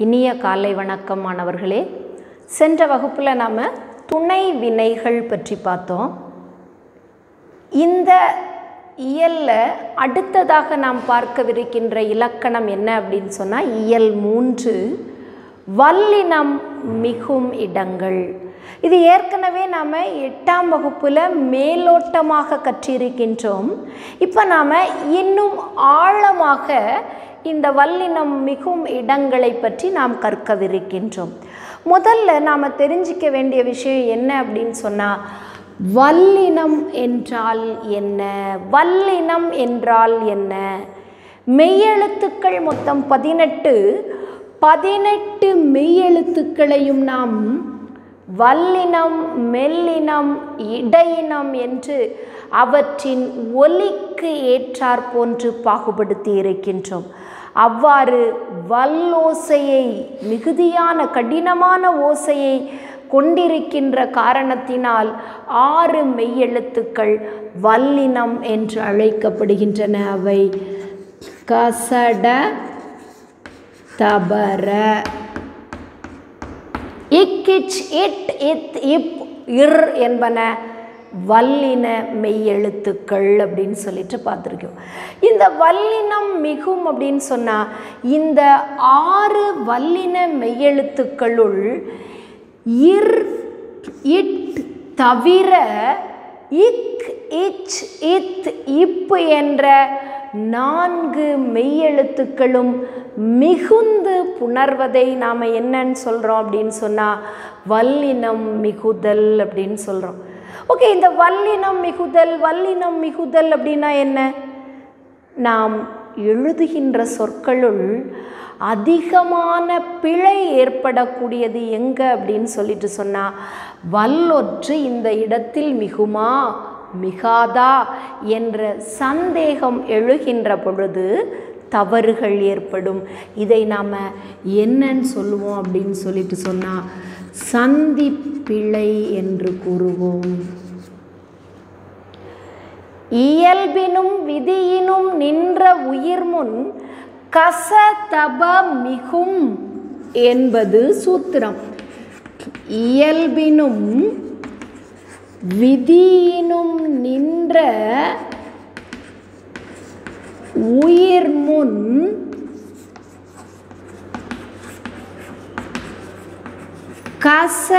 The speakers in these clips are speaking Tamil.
இனிய காலை வணக்கம் மாணவர்களே. சென்ற வகுப்பில் நாம் துணை வினைகள் பற்றி பார்த்தோம். இந்த இயலில் அடுத்ததாக நாம் பார்க்கவிருக்கின்ற இலக்கணம் என்ன அப்படின்னு சொன்னால், இயல் 3 வல்லினம் மிகும் இடங்கள். இது ஏற்கனவே நாம் 8ஆம் வகுப்பில் மேலோட்டமாக கற்றிருக்கின்றோம். இப்போ நாம் இன்னும் ஆழமாக இந்த வல்லினம் மிகும் இடங்களை பற்றி நாம் கற்கவிருக்கின்றோம். முதல்ல நாம் தெரிஞ்சிக்க வேண்டிய விஷயம் என்ன அப்படின்னு சொன்னால், வல்லினம் என்றால் என்ன? வல்லினம் என்றால் என்ன? மெய்யெழுத்துக்கள் மொத்தம் 18 மெய்யெழுத்துக்களையும் நாம் வல்லினம், மெல்லினம், இடையினம் என்று அவற்றின் ஒலிக்கு ஏற்றாற் போன்று பாகுபடுத்தி இருக்கின்றோம். அவ்வாறு வல்லோசையை, மிகுதியான கடினமான ஓசையை கொண்டிருக்கின்ற காரணத்தினால் 6 மெய்யெழுத்துக்கள் வல்லினம் என்று அழைக்கப்படுகின்றன. அவை கசட, தபர, இக்கிச், இட், இத், இப், இர் என்பன வல்லின மெய்யெழுத்துக்கள் அப்படின்னு சொல்லிட்டு பார்த்துருக்கோம். இந்த வல்லினம் மிகும் அப்படின்னு சொன்னால், இந்த 6 வல்லின மெய்யெழுத்துக்களுள் இர், இட் தவிர இக், இச், இத், இப்பு என்ற 4 மெய்யெழுத்துக்களும் மிகுந்து புணர்வதை நாம் என்னன்னு சொல்கிறோம் அப்படின்னு சொன்னால், வல்லினம் மிகுதல் அப்படின்னு சொல்கிறோம். ஓகே, இந்த வல்லினம் மிகுதல் அப்படின்னா என்ன? நாம் எழுதுகின்ற சொற்களுள் அதிகமான பிழை ஏற்படக்கூடியது எங்கே அப்படின்னு சொல்லிட்டு சொன்னால், வல்லொற்று இந்த இடத்தில் மிகுமா மிகாதா என்ற சந்தேகம் எழுகின்ற பொழுது தவறுகள் ஏற்படும். இதை நாம் என்னன்னு சொல்லுவோம் அப்படின்னு சொல்லிட்டு சொன்னால், சந்திப்பிழை என்று கூறுவோம். இயல்பினும் விதியினும் நின்ற உயிர்முன் கச தப மிகும் என்பது சூத்திரம். இயல்பினும் விதியினும் நின்ற உயிர்முன் கச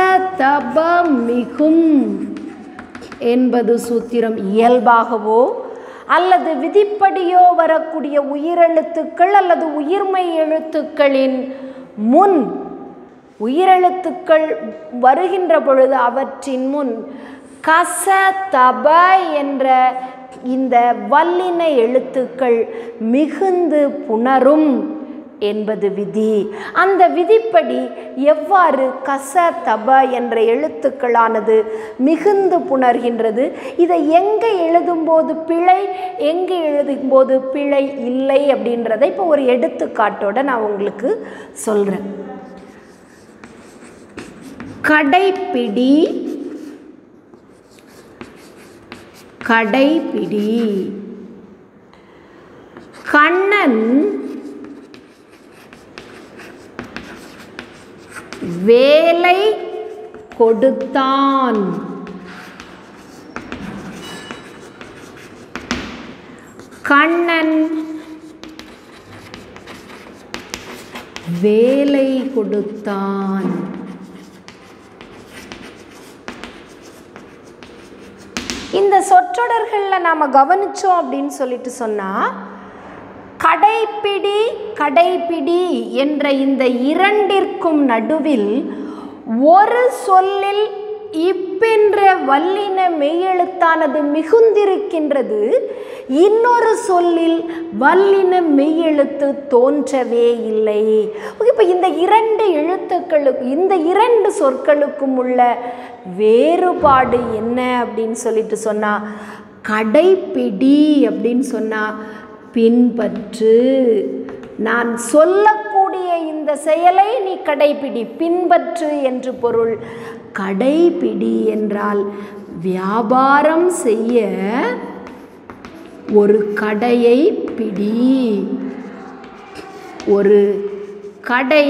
தப மிகும் என்பது சூத்திரம். இயல்பாகவோ அல்லது விதிப்படியோ வரக்கூடிய உயிரெழுத்துக்கள் அல்லது உயிர்மை எழுத்துக்களின் முன், உயிரெழுத்துக்கள் வருகின்ற பொழுது அவற்றின் முன் கச தப என்ற இந்த வல்லின எழுத்துக்கள் மிகுந்து புணரும் என்பது விதி. அந்த விதிப்படி எவ்வாறு கச தப என்ற எழுத்துக்களானது மிகுந்து புணர்கின்றது, இதை எங்கே எழுதும்போது பிழை, எங்கே எழுதும்போது பிழை இல்லை அப்படின்றதை இப்போ ஒரு எடுத்துக்காட்டோட நான் உங்களுக்கு சொல்கிறேன். கடைப்பிடி, கடைப்பிடி. கண்ணன் வேலை கொடுத்தான். கண்ணன் வேலை கொடுத்தான். இந்த சொற்றொடர்களில் நாம் கவனித்தோம் அப்படின்னு சொல்லிட்டு சொன்னால், கடைப்பிடி, கடைப்பிடி என்ற இந்த இரண்டிற்கும் நடுவில் ஒரு சொல்லில் இப்பென்ற வல்லின மெய்யெழுத்தானது மிகுந்திருக்கின்றது, இன்னொரு சொல்லில் வல்லின மெய்யெழுத்து தோன்றவே இல்லை. இப்போ இந்த 2 எழுத்துக்களுக்கு, இந்த 2 சொற்களுக்கும் உள்ள வேறுபாடு என்ன அப்படின்னு சொல்லிட்டு சொன்னால், கடைப்பிடி அப்படின்னு சொன்னால் பின்பற்று, நான் சொல்லக்கூடிய இந்த செயலை நீ கடைப்பிடி, பின்பற்று என்று பொருள். கடைப்பிடி என்றால் வியாபாரம் செய்ய ஒரு கடையை பிடி, ஒரு கடை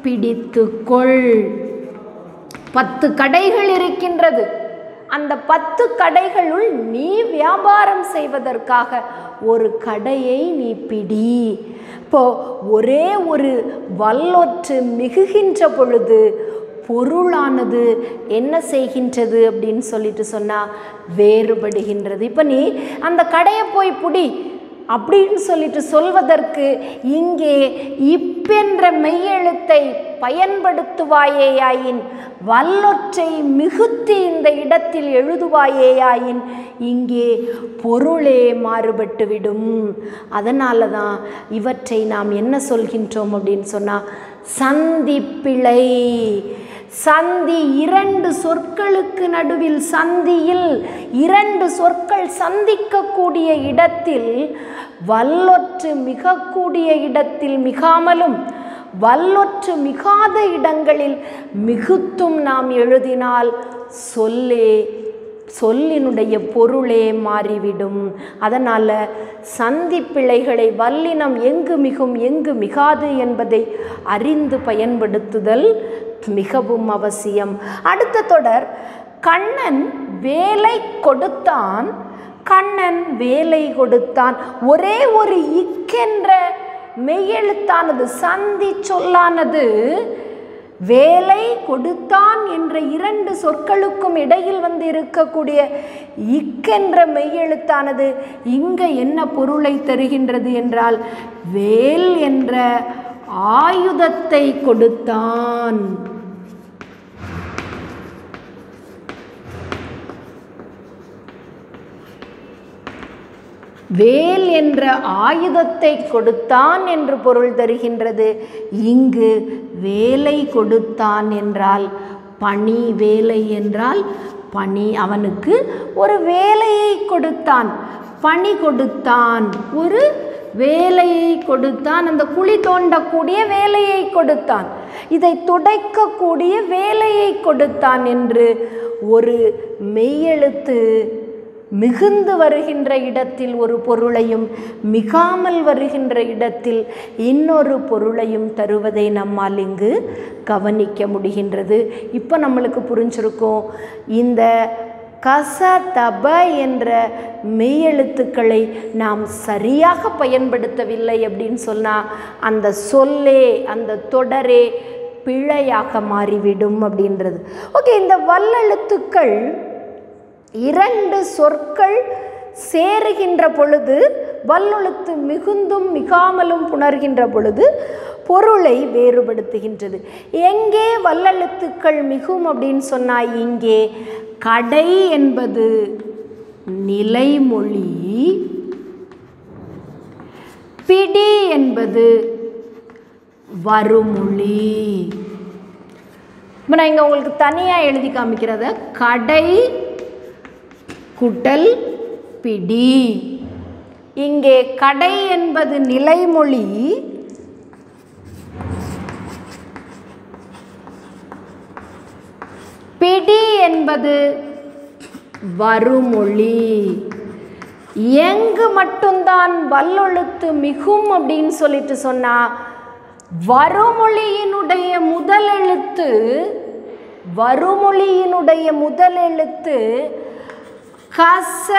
பிடித்துக்கொள். 10 கடைகள் இருக்கின்றது. அந்த 10 கடைகளுள் நீ வியாபாரம் செய்வதற்காக ஒரு கடையை நீ பிடி. இப்போ ஒரே ஒரு வல்லொற்று மிகுகின்ற பொழுது பொருளானது என்ன செய்கின்றது அப்படின்னு சொல்லிட்டு சொன்னால் வேறுபடுகின்றது. இப்போ நீ அந்த கடையை போய் பிடி அப்படின்னு சொல்லிட்டு சொல்வதற்கு இங்கே இப்பென்ற மெய்யெழுத்தை பயன்படுத்துவாயேயாயின், வல்லொற்றை மிகுத்தி இந்த இடத்தில் எழுதுவாயேயாயின் இங்கே பொருளே மாறுபட்டுவிடும். அதனால தான் இவற்றை நாம் என்ன சொல்கின்றோம் அப்படின்னு சொன்னால் சந்திப்பிழை. சந்தி 2 சொற்களுக்கு நடுவில், சந்தியில் 2 சொற்கள் சந்திக்கக்கூடிய இடத்தில் வல்லொற்று மிகக்கூடிய இடத்தில் மிகாமலும் வல்லொற்று மிகாத இடங்களில் மிகுத்தும் நாம் எழுதினால் சொல்லினுடைய பொருளே மாறிவிடும். அதனால் சந்திப்பிழைகளை வல்லினம் எங்கு மிகும் எங்கு மிகாது என்பதை அறிந்து பயன்படுத்துதல் மிகவும் அவசியம். அடுத்த தொடர், கண்ணன் வேலை கொடுத்தான், கண்ணன் வேலை கொடுத்தான். ஒரே ஒரு இக்கென்ற மெய்யெழுத்தானது, சந்தி சொல்லானது வேலை கொடுத்தான் என்ற 2 சொற்களுக்கும் இடையில் வந்து இருக்கக்கூடிய இக்கென்ற மெய்யெழுத்தானது இங்க என்ன பொருளை தருகின்றது என்றால் வேல் என்ற ஆயுதத்தை கொடுத்தான். வேல் என்ற ஆயுதத்தை கொடுத்தான் என்று பொருள் தருகின்றது. இங்கு வேலை கொடுத்தான் என்றால் பணி, வேலை என்றால் பணி. அவனுக்கு ஒரு வேலையை கொடுத்தான், பணி கொடுத்தான், ஒரு வேலையை கொடுத்தான். அந்த குழி தோண்டக்கூடிய வேலையை கொடுத்தான், இதை துடைக்கக்கூடிய வேலையை கொடுத்தான் என்று ஒரு மெய்யெழுத்து மிகுந்து வருகின்ற இடத்தில் ஒரு பொருளையும் மிகாமல் வருகின்ற இடத்தில் இன்னொரு பொருளையும் தருவதை நம்மால் இங்கு கவனிக்க முடிகின்றது. இப்போ நம்மளுக்கு புரிஞ்சிருக்கும், இந்த கச தப என்ற மெய்யெழுத்துக்களை நாம் சரியாக பயன்படுத்தவில்லை அப்படின்னு சொன்னால் அந்த சொல்லே, அந்த தொடரே பிழையாக மாறிவிடும் அப்படின்றது. ஓகே, இந்த வல்லெழுத்துக்கள் 2 சொற்கள் சேருகின்ற பொழுது, வல்லெழுத்து மிகுந்தும் மிகாமலும் புணர்கின்ற பொழுது பொருளை வேறுபடுத்துகின்றது. எங்கே வல்லெழுத்துக்கள் மிகும் அப்படின்னு சொன்னால் இங்கே கடை என்பது நிலைமொழி, பிடி என்பது வருமொழி. இப்போ நான் இங்கே உங்களுக்கு தனியாக எழுதி காமிக்கிறத, கடை குட்டல் பிடி. இங்கே கடை என்பது நிலைமொழி, பிடி என்பது வருமொழி. எங்கு மட்டும்தான் வல்லெழுத்து மிகும் அப்படின்னு சொல்லிட்டு சொன்னா, வருமொழியினுடைய முதலெழுத்து, வருமொழியினுடைய முதலெழுத்து கச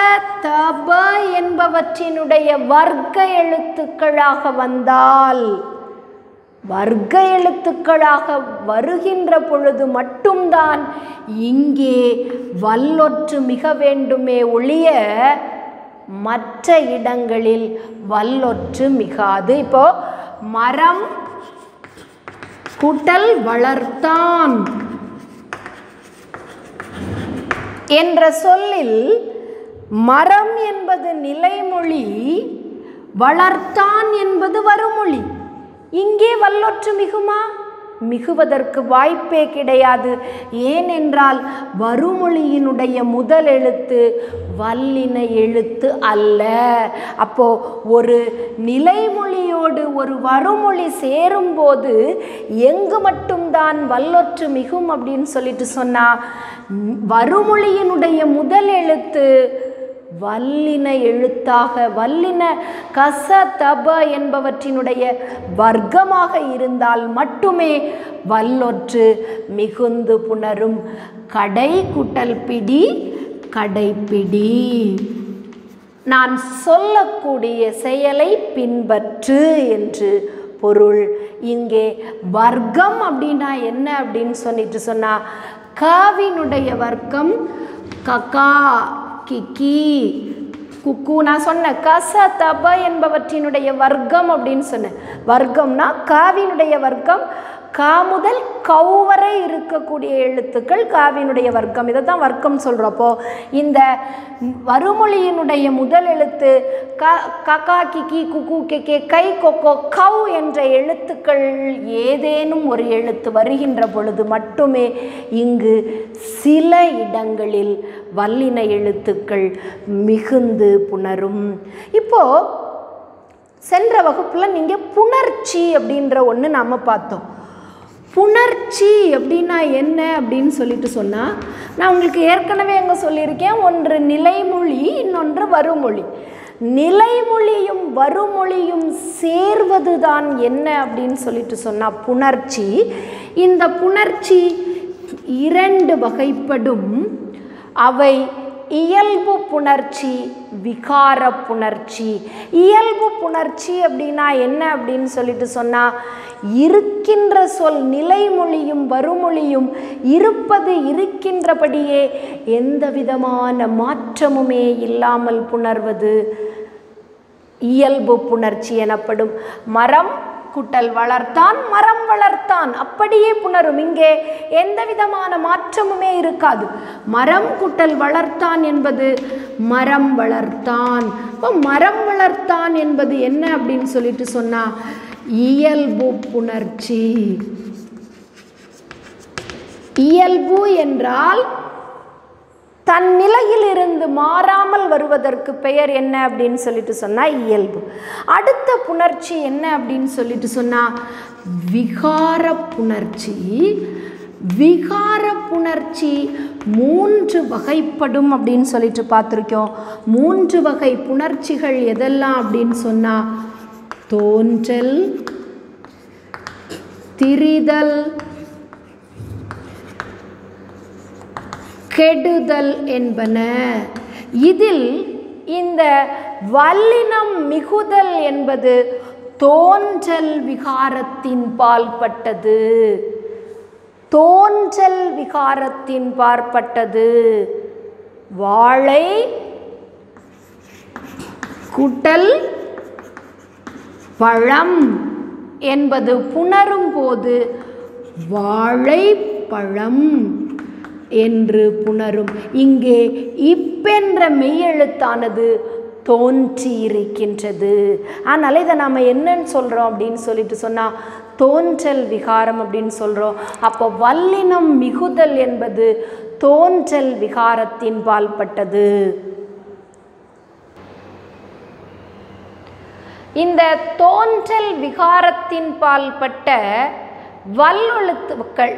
தப என்பவற்றினுடைய வர்க்க எழுத்துக்களாக வந்தால், வர்க்க எழுத்துக்களாக வருகின்ற பொழுது மட்டும்தான் இங்கே வல்லொற்று மிக வேண்டுமே ஒழிய மற்ற இடங்களில் வல்லொற்று மிகாது. இப்போ மரம் கூட்டல் வளர்த்தான் என்ற சொல்லில் மரம் என்பது நிலைமொழி, வளர்த்தான் என்பது வருமொழி. இங்கே வல்லொற்று மிகுமா? மிகுவதற்கு வாய்ப்பே கிடையாது. ஏனென்றால் வருமொழியினுடைய முதல் எழுத்து வல்லின எழுத்து அல்ல. அப்போ ஒரு நிலைமொழியோடு ஒரு வருமொழி சேரும்போது எங்கு மட்டும்தான் வல்லொற்று மிகும் அப்படின்னு சொல்லிட்டு சொன்னா, வருமொழியினுடைய முதல் எழுத்து வல்லின எழுத்தாக வல்லின கச தப என்பவற்றினுடைய வர்க்கமாக இருந்தால் மட்டுமே வல்லொற்று மிகுந்து புணரும். கடை கூட்டல் பிடி கடைப்பிடி. நான் சொல்லக்கூடிய செயலை பின்பற்று என்று பொருள். இங்கே வர்க்கம் அப்படின்னா என்ன அப்படின்னு சொன்னா காவினுடைய வர்க்கம் ககா கிக்கி குக்கு. நான் சொன்ன கச தப என்பவற்றினுடைய வர்க்கம் அப்படின்னு சொன்னேன். வர்க்கம்னா காவினுடைய வர்க்கம் கா முதல் கௌ வரை இருக்கக்கூடிய எழுத்துக்கள் காவினுடைய வர்க்கம். இதை தான் வர்க்கம் சொல்கிறப்போ இந்த வறுமொழியினுடைய முதல் எழுத்து ககா கிக்கி குக்கு கெக்கே கை கொக்கோ கௌ என்ற எழுத்துக்கள் ஏதேனும் ஒரு எழுத்து வருகின்ற பொழுது மட்டுமே இங்கு சில இடங்களில் வல்லின எழுத்துக்கள் மிகுந்து புணரும். இப்போது சென்ற வகுப்பில் நீங்கள் புணர்ச்சி அப்படின்ற ஒன்று நாம் பார்த்தோம். புணர்ச்சி அப்படின்னா என்ன அப்படின்னு சொல்லிட்டு சொன்னால், நான் உங்களுக்கு ஏற்கனவே அங்கே சொல்லியிருக்கேன், ஒன்று நிலைமொழி, இன்னொன்று வருமொழி. நிலைமொழியும் வருமொழியும் சேர்வது தான் என்ன அப்படின்னு சொல்லிட்டு சொன்னால் புணர்ச்சி. இந்த புணர்ச்சி இரண்டு வகைப்படும். அவை இயல்பு புணர்ச்சி, விகார புணர்ச்சி. இயல்பு புணர்ச்சி அப்படின்னா என்ன அப்படின்னு சொல்லிட்டு சொன்னால், இருக்கின்ற சொல் நிலைமொழியும் வருமொழியும் இருப்பது இருக்கின்றபடியே எந்த விதமான மாற்றமுமே இல்லாமல் புணர்வது இயல்பு புணர்ச்சி எனப்படும். மரம் குட்டல் வளர்த்தான், மரம் வளர்த்தான், அப்படியே புணரும். இங்கே எந்த விதமான மாற்றமுமே இருக்காது. மரம் குட்டல் வளர்த்தான் என்பது மரம் வளர்த்தான். இப்போ மரம் வளர்த்தான் என்பது என்ன அப்படின்னு சொல்லிட்டு சொன்னா இயல்பு புணர்ச்சி. இயல்பு என்றால் தன் நிலையில் இருந்து மாறாமல் வருவதற்கு பெயர் என்ன அப்படின்னு சொல்லிட்டு சொன்னா இயல்பு. அடுத்த புணர்ச்சி என்ன அப்படின்னு சொல்லிட்டு சொன்னா விகார புணர்ச்சி. விகார புணர்ச்சி மூன்று வகைப்படும் அப்படின்னு சொல்லிட்டு பார்த்துருக்கோம். மூன்று வகை புணர்ச்சிகள் எதெல்லாம் அப்படின்னு சொன்னா தோன்றல், திரிதல், கெடுதல் என்பன. இதில் இந்த வல்லினம் மிகுதல் என்பது தோன்றல் விகாரத்தின் பால்பட்டது. தோன்றல் விகாரத்தின் பார்ப்பட்டது. வாழை கூட்டல் பழம் என்பது புணரும் போது வாழைப்பழம் என்று புணரும். இங்கே இப்பென்ற மெய்யெழுத்தானது தோன்றி இருக்கின்றது. அதனால் இதை நாம் என்னன்னு சொல்கிறோம் அப்படின்னு சொல்லிட்டு சொன்னால் தோன்றல் விகாரம் அப்படின்னு சொல்கிறோம். அப்போ வல்லினம் மிகுதல் என்பது தோன்றல் விகாரத்தின் பால்பட்டது. இந்த தோன்றல் விகாரத்தின் பால்பட்ட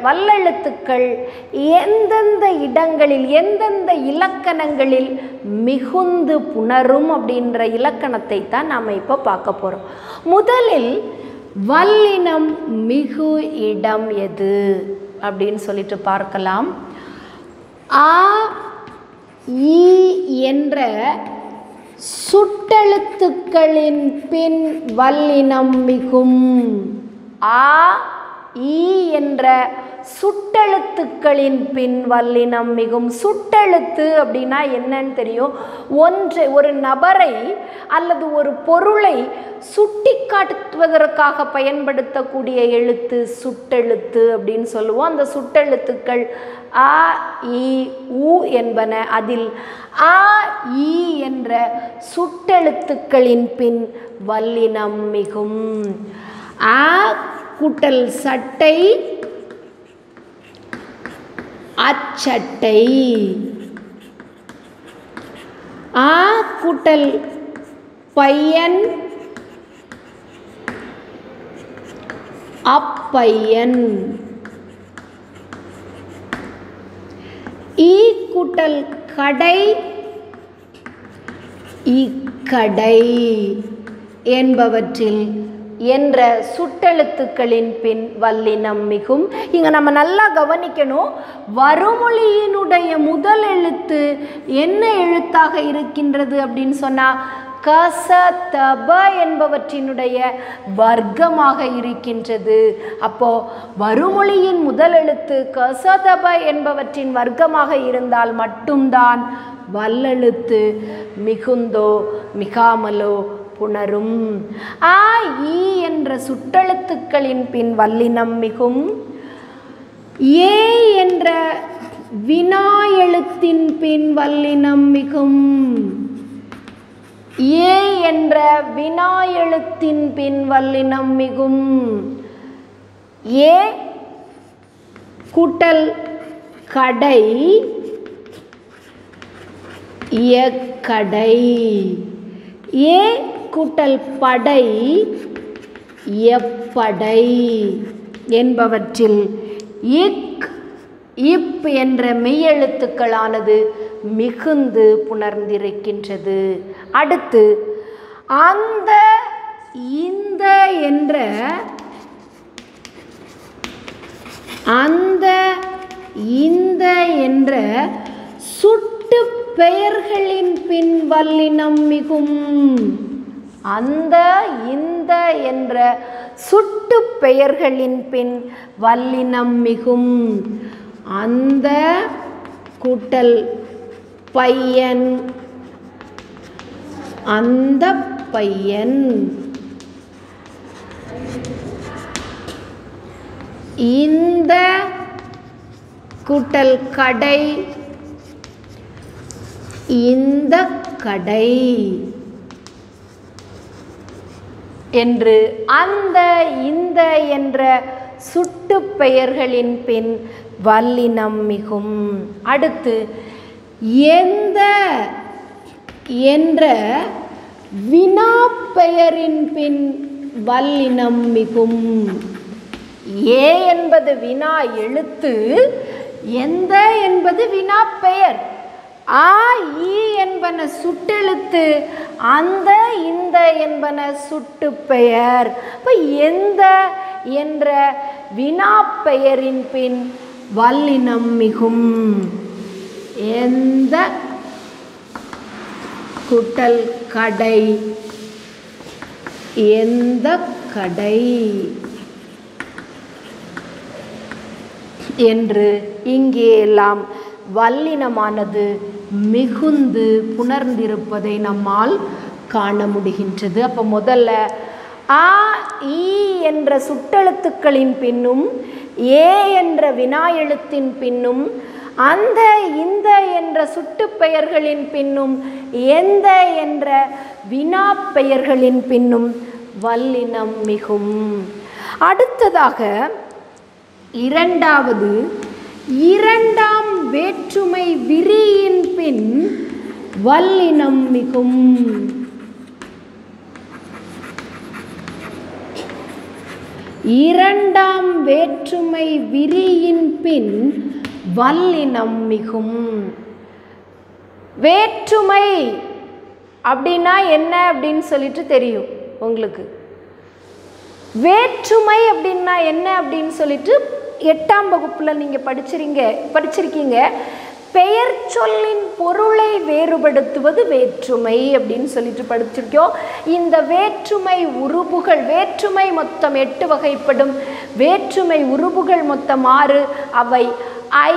வல்லெழுத்துக்கள் எந்தெந்த இடங்களில் எந்தெந்த இலக்கணங்களில் மிகுந்து புணரும் அப்படின்ற இலக்கணத்தை தான் நாம் இப்போ பார்க்க போகிறோம். முதலில் வல்லினம் மிகு இடம் எது அப்படின்னு சொல்லிட்டு பார்க்கலாம். ஆ ஈ என்ற சுட்டெழுத்துக்களின் பின் வல்லினம் மிகும். ஆ ஈ என்ற சுட்டெழுத்துக்களின் பின் வல்லினம் மிகும். சுட்டெழுத்து அப்படின்னா என்னன்னு தெரியும். ஒரு நபரை அல்லது ஒரு பொருளை சுட்டி காட்டுவதற்காக பயன்படுத்தக்கூடிய எழுத்து சுட்டெழுத்து அப்படின்னு சொல்லுவோம். அந்த சுட்டெழுத்துக்கள் ஆ இ உ என்பன. அதில் ஆ ஈ என்ற சுட்டெழுத்துக்களின் பின் வல்லினம் மிகும். ஆ கூட்டல் சட்டை அச்சட்டை. ஆ கூட்டல் பையன் அப்பையன். ஈ கூட்டல் கடை இக்கடை என்பவற்றில் என்ற சுட்டெழுத்துக்களின் பின் வல்லினம் மிகும். இங்கே நம்ம நல்லா கவனிக்கணும், வறுமொழியினுடைய முதல் எழுத்து என்ன எழுத்தாக இருக்கின்றது அப்படின்னு சொன்னால் கச தப என்பவற்றினுடைய வர்க்கமாக இருக்கின்றது. அப்போ வறுமொழியின் முதல் எழுத்து கச தப என்பவற்றின் வர்க்கமாக இருந்தால் மட்டும்தான் வல்லெழுத்து மிகுந்தோ மிகாமலோ புணரும். ஆ ஈ என்ற சுட்டெழுத்துக்களின் பின் வல்லினம் மிகும். ஏ என்ற வினா எழுத்தின் பின் வல்லினம் மிகும். ஏ என்ற வினா எழுத்தின் பின் வல்லினம் மிகும். ஏ கூட்டல் கடை எக்கடை. ஏ கூட்டல் படை எப்படை என்பவற்றில் இக் இப் என்ற மெய்யெழுத்துக்களானது மிகுந்து புணர்ந்திருக்கின்றது. அடுத்து அந்த இந்த என்ற அந்த இந்த என்ற சுட்டு பெயர்களின் பின் வல்லினம் மிகும். அந்த இந்த என்ற சுட்டு பெயர்களின் பின் வல்லினம் மிகும். அந்த கூட்டல் பையன் அந்த பையன். இந்த கூட்டல் கடை இந்த கடை என்று அந்த இந்த என்ற சுட்டு பெயர்களின் பின் வல்லினம் மிகும். அடுத்து எந்த என்ற வினா பெயரின் பின் வல்லினம் மிகும். ஏ என்பது வினா எழுத்து, எந்த என்பது வினா பெயர், ஆ ஈ என்பன சுட்டெழுத்து, அந்த இந்த என்பன சுட்டு பெயர். இப்போ எந்த என்ற வினா பெயரின் பின் வல்லினம் மிகும். எந்த கூட்டல் கடை எந்த கடை என்று இங்கே எல்லாம் வல்லினமானது மிகுந்து புணர்ந்திருப்பதை நம்மால் காண முடிகின்றது. அப்போ முதல்ல ஆ ஈ என்ற சுட்டெழுத்துக்களின் பின்னும் ஏ என்ற வினா எழுத்தின் பின்னும் அந்த இந்த என்ற சுட்டு பெயர்களின் பின்னும் எந்த என்ற வினா பெயர்களின் பின்னும் வல்லினம் மிகும். அடுத்ததாக இரண்டாவது இரண்டாம் வேற்றுமை விரியின் பின் வல்லினம் மிகும். இரண்டாம் வேற்றுமை விரியின் பின் வல்லினம் மிகும். வேற்றுமை அப்படின்னா என்ன அப்படின்னு சொல்லிட்டு தெரியும் உங்களுக்கு. வேற்றுமை அப்படின்னா என்ன அப்படின்னு சொல்லிட்டு 8ஆம் வகுப்பில் நீங்கள் படிச்சிருக்கீங்க. பெயர் சொல்லின் பொருளை வேறுபடுத்துவது வேற்றுமை அப்படின்னு சொல்லிட்டு படிச்சிருக்கோம். இந்த வேற்றுமை உருபுகள், வேற்றுமை மொத்தம் 8 வகைப்படும். வேற்றுமை உருபுகள் மொத்தம் 6. அவை ஐ,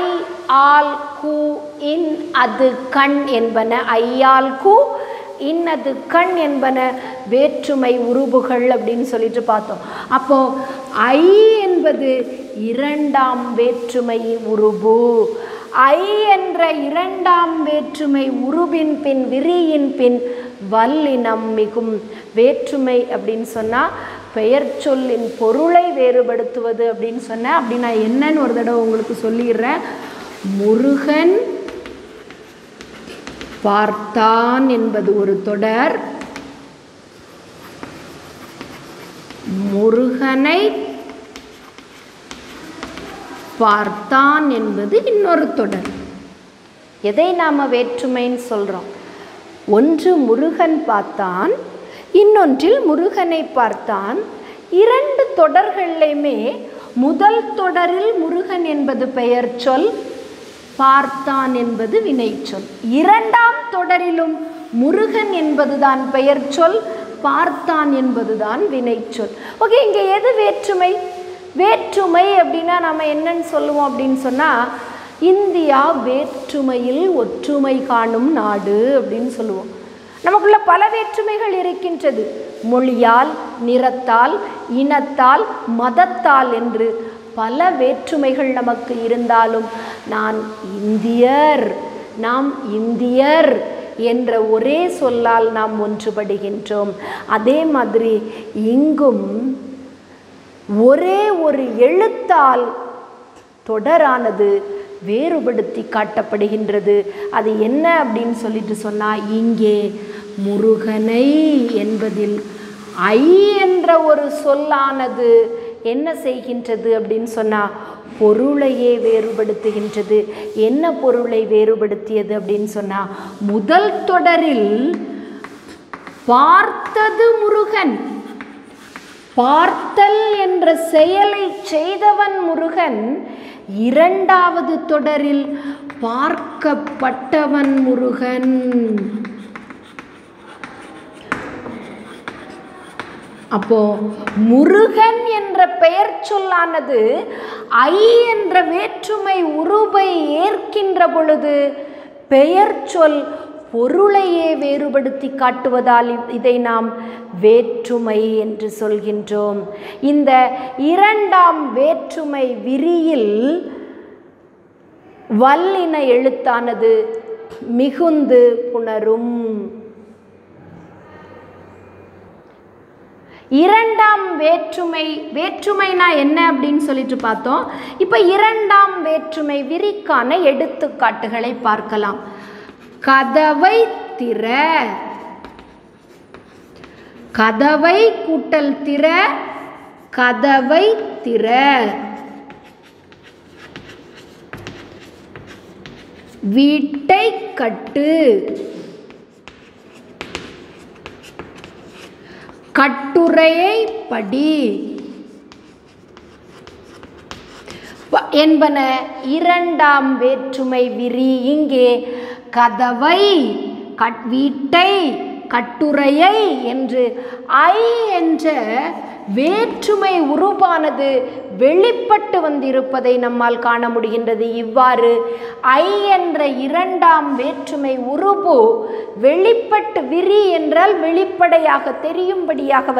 ஆல், கு, இன், அது, கண் என்பன. ஐயால் கு, இன்னது கண் என்பன வேற்றுமை உருபுகள் அப்படின்னு சொல்லிட்டு பார்த்தோம். அப்போ ஐ என்பது இரண்டாம் வேற்றுமை உருபு. ஐ என்ற இரண்டாம் வேற்றுமை உருபின் பின் விரியின் பின் வல்லினம் மிகும். வேற்றுமை அப்படின்னு சொன்னால் பெயர் சொல்லின் பொருளை வேறுபடுத்துவது அப்படின்னு சொன்னேன். அப்படின்னா என்னன்னு ஒரு தடவை உங்களுக்கு சொல்லிடுறேன். முருகன் பார்த்தான் என்பது ஒரு தொடர், முருகனை பார்த்தான் என்பது இன்னொரு தொடர். எதை நாம் வேற்றுமைன்னு சொல்கிறோம்? ஒன்று முருகன் பார்த்தான், இன்னொன்றில் முருகனை பார்த்தான். இரண்டு தொடர்களையுமே முதல் தொடரில் முருகன் என்பது பெயர் சொல், பார்த்தான் என்பது வினைச்சொல். இரண்டாம் தொடரிலும் முருகன் என்பதுதான் பெயர் சொல், பார்த்தான் என்பதுதான் வினைச்சொல். ஓகே, இங்கே எது வேற்றுமை? வேற்றுமை அப்படின்னா நம்ம என்னன்னு சொல்லுவோம் அப்படின்னு சொன்னால், இந்தியா வேற்றுமையில் ஒற்றுமை காணும் நாடு அப்படின்னு சொல்லுவோம். நமக்குள்ள பல வேற்றுமைகள் இருக்கின்றது. மொழியால், நிறத்தால், இனத்தால், மதத்தால் என்று பல வேற்றுமைகள் நமக்கு இருந்தாலும் நாம் இந்தியர் என்ற ஒரே சொல்லால் நாம் ஒன்றுபடுகின்றோம். அதே மாதிரி இங்கும் ஒரே ஒரு எழுத்தால் தொடரானது வேறுபடுத்தி காட்டப்படுகின்றது. அது என்ன அப்படின்னு சொல்லிட்டு சொன்னால், இங்கே முருகனை என்பதில் ஐ என்ற ஒரு சொல்லானது என்ன செய்கின்றது அப்படின்னு சொன்னால், பொருளையே வேறுபடுத்துகின்றது. என்ன பொருளை வேறுபடுத்தியது அப்படின்னு சொன்னால், முதல் தொடரில் பார்த்தது முருகன், பார்த்தல் என்ற செயலை செய்தவன் முருகன். இரண்டாவது தொடரில் பார்க்கப்பட்டவன் முருகன். அப்போ முருகன் என்ற பெயர் சொல்லானது ஐ என்ற வேற்றுமை உருவை ஏற்கின்ற பொழுது பெயர் சொல் பொருளையே வேறுபடுத்தி காட்டுவதால் இதை நாம் வேற்றுமை என்று சொல்கின்றோம். இந்த இரண்டாம் வேற்றுமை விரியில் வல்லின எழுத்தானது மிகுந்து புணரும். இரண்டாம் வேற்றுமைனா என்ன அப்படின்னு சொல்லிட்டு பார்த்தோம். இப்போ இரண்டாம் வேற்றுமை விரிக்கான எடுத்துக்காட்டுகளை பார்க்கலாம். கதவை திற, கதவை கூட்டல் திற, கதவை திற. வீட்டை கட்டு, கட்டுரையை படி என்பன இரண்டாம் வேற்றுமை விரி. இங்கே கதவை, வீட்டை, கட்டுரையை என்று ஐ என்ற வேற்றுமை உருவானது வெளிப்பட்டு வந்திருப்பதை நம்மால் காண முடிகின்றது. இவ்வாறு ஐ என்ற இரண்டாம் வேற்றுமை உருபு வெளிப்பட்டு, விரி என்றால் வெளிப்படையாக தெரியும்படியாக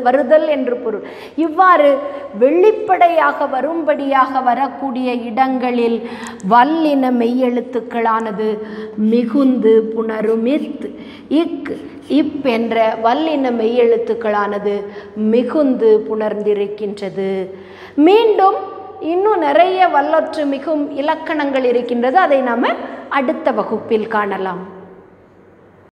வருதல் என்று பொருள். இவ்வாறு வெளிப்படையாக வரும்படியாக வரக்கூடிய இடங்களில் வல்லின மெய்யெழுத்துக்களானது மிகுந்து புணரும். இக், இப் என்ற வல்லின மெய்யெழுத்துக்களானது மிகுந்து புணர்ந்திருக்கின்றது. மீண்டும் இன்னும் நிறைய வல்லொற்று மிகும் இலக்கணங்கள் இருக்கின்றது. அதை நாம் அடுத்த வகுப்பில் காணலாம்.